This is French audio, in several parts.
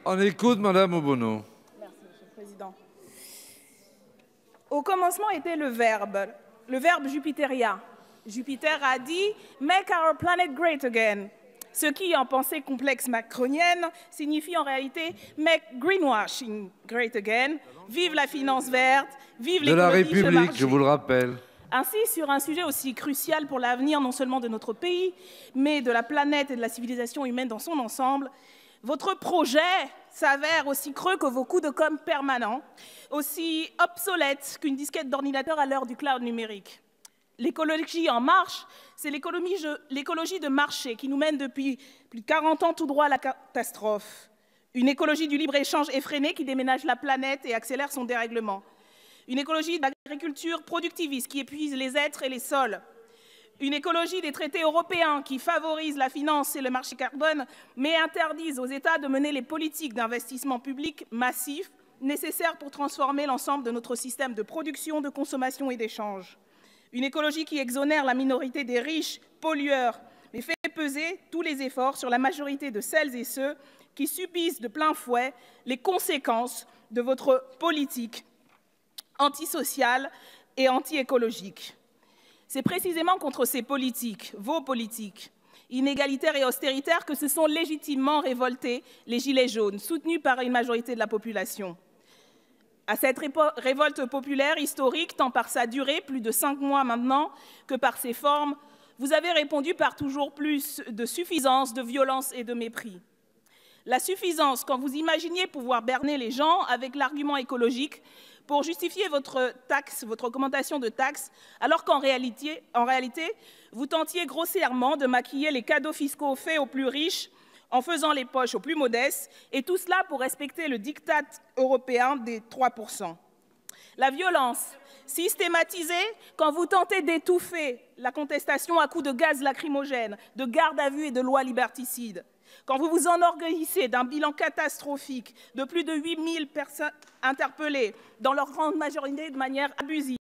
On écoute Madame Obono. Merci, Monsieur le Président. Au commencement était le verbe jupitérien. Jupiter a dit « Make our planet great again ». Ce qui, en pensée complexe macronienne, signifie en réalité « Make greenwashing great again ». Vive la finance verte, vive l'écologie. De la République, je vous le rappelle. Ainsi, sur un sujet aussi crucial pour l'avenir non seulement de notre pays, mais de la planète et de la civilisation humaine dans son ensemble, votre projet s'avère aussi creux que vos coups de com' permanents, aussi obsolète qu'une disquette d'ordinateur à l'heure du cloud numérique. L'écologie en marche, c'est l'écologie de marché qui nous mène depuis plus de 40 ans tout droit à la catastrophe. Une écologie du libre-échange effréné qui déménage la planète et accélère son dérèglement. Une écologie d'agriculture productiviste qui épuise les êtres et les sols. Une écologie des traités européens qui favorise la finance et le marché carbone, mais interdisent aux États de mener les politiques d'investissement public massifs nécessaires pour transformer l'ensemble de notre système de production, de consommation et d'échange. Une écologie qui exonère la minorité des riches pollueurs, mais fait peser tous les efforts sur la majorité de celles et ceux qui subissent de plein fouet les conséquences de votre politique antisociale et anti-écologique. C'est précisément contre ces politiques, vos politiques, inégalitaires et austéritaires, que se sont légitimement révoltés les Gilets jaunes, soutenus par une majorité de la population. À cette révolte populaire historique, tant par sa durée, plus de 5 mois maintenant, que par ses formes, vous avez répondu par toujours plus de suffisance, de violence et de mépris. La suffisance, quand vous imaginiez pouvoir berner les gens avec l'argument écologique pour justifier votre augmentation de taxes, alors qu'en réalité, vous tentiez grossièrement de maquiller les cadeaux fiscaux faits aux plus riches en faisant les poches aux plus modestes, et tout cela pour respecter le diktat européen des 3%. La violence systématisée quand vous tentez d'étouffer la contestation à coups de gaz lacrymogène, de garde à vue et de lois liberticides. Quand vous vous enorgueillissez d'un bilan catastrophique de plus de 8000 personnes interpellées, dans leur grande majorité de manière abusive,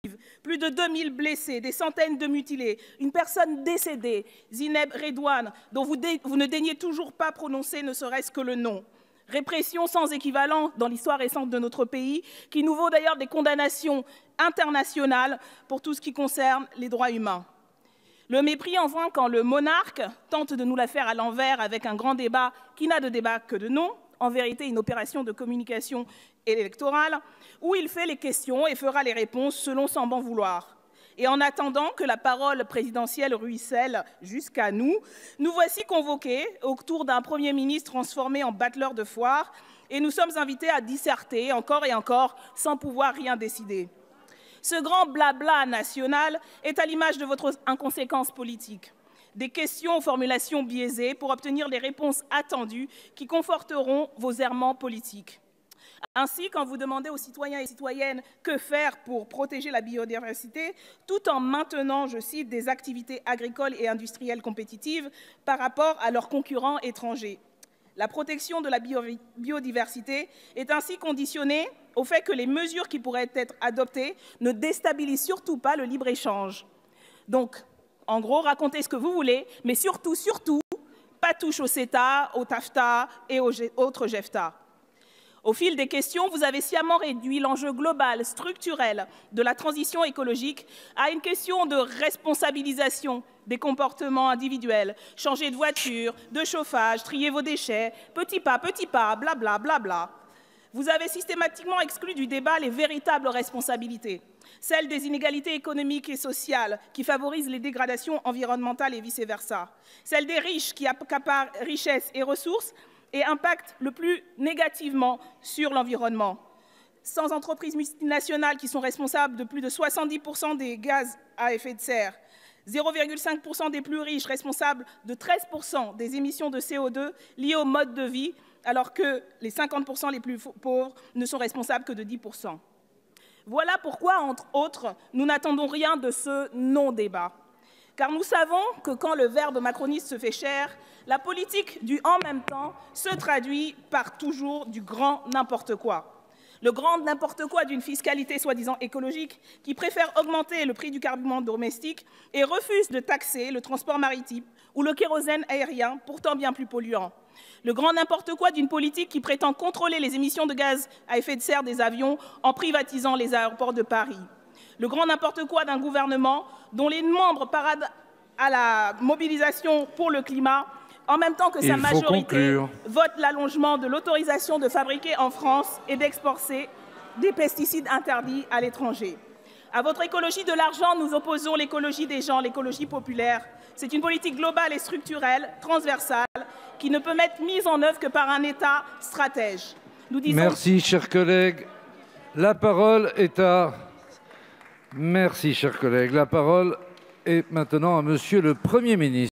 plus de 2000 blessés, des centaines de mutilés, une personne décédée, Zineb Redouane, dont vous ne daignez toujours pas prononcer ne serait-ce que le nom. Répression sans équivalent dans l'histoire récente de notre pays, qui nous vaut d'ailleurs des condamnations internationales pour tout ce qui concerne les droits humains. Le mépris, enfin, quand le monarque tente de nous la faire à l'envers avec un grand débat qui n'a de débat que de nom, en vérité une opération de communication électorale, où il fait les questions et fera les réponses selon son bon vouloir. Et en attendant que la parole présidentielle ruisselle jusqu'à nous, nous voici convoqués autour d'un Premier ministre transformé en battleur de foire, et nous sommes invités à disserter encore et encore sans pouvoir rien décider. Ce grand blabla national est à l'image de votre inconséquence politique. Des questions aux formulations biaisées pour obtenir les réponses attendues qui conforteront vos errements politiques. Ainsi, quand vous demandez aux citoyens et citoyennes que faire pour protéger la biodiversité, tout en maintenant, je cite, des activités agricoles et industrielles compétitives par rapport à leurs concurrents étrangers. La protection de la biodiversité est ainsi conditionnée au fait que les mesures qui pourraient être adoptées ne déstabilisent surtout pas le libre-échange. Donc, en gros, racontez ce que vous voulez, mais surtout, pas touche au CETA, au TAFTA et aux autres GEFTA. Au fil des questions, vous avez sciemment réduit l'enjeu global, structurel de la transition écologique à une question de responsabilisation des comportements individuels. Changer de voiture, de chauffage, trier vos déchets, petit pas, blablabla. Bla, bla. Vous avez systématiquement exclu du débat les véritables responsabilités, celles des inégalités économiques et sociales qui favorisent les dégradations environnementales et vice-versa, celles des riches qui accaparent richesses et ressources et impactent le plus négativement sur l'environnement. Sans entreprises multinationales qui sont responsables de plus de 70% des gaz à effet de serre, 0,5% des plus riches responsables de 13% des émissions de CO2 liées au mode de vie, alors que les 50% les plus pauvres ne sont responsables que de 10%. Voilà pourquoi, entre autres, nous n'attendons rien de ce non-débat. Car nous savons que quand le verbe macroniste se fait cher, la politique du « en même temps » se traduit par toujours du grand n'importe quoi. Le grand n'importe quoi d'une fiscalité soi-disant écologique qui préfère augmenter le prix du carburant domestique et refuse de taxer le transport maritime ou le kérosène aérien, pourtant bien plus polluant. Le grand n'importe quoi d'une politique qui prétend contrôler les émissions de gaz à effet de serre des avions en privatisant les aéroports de Paris. Le grand n'importe quoi d'un gouvernement dont les membres paradent à la mobilisation pour le climat, en même temps que sa majorité vote l'allongement de l'autorisation de fabriquer en France et d'exporter des pesticides interdits à l'étranger. À votre écologie de l'argent, nous opposons l'écologie des gens, l'écologie populaire. C'est une politique globale et structurelle, transversale, qui ne peut être mise en œuvre que par un État stratège. Nous disons... Merci, chers collègues. La parole est à... Merci, chers collègues. La parole est maintenant à Monsieur le Premier ministre.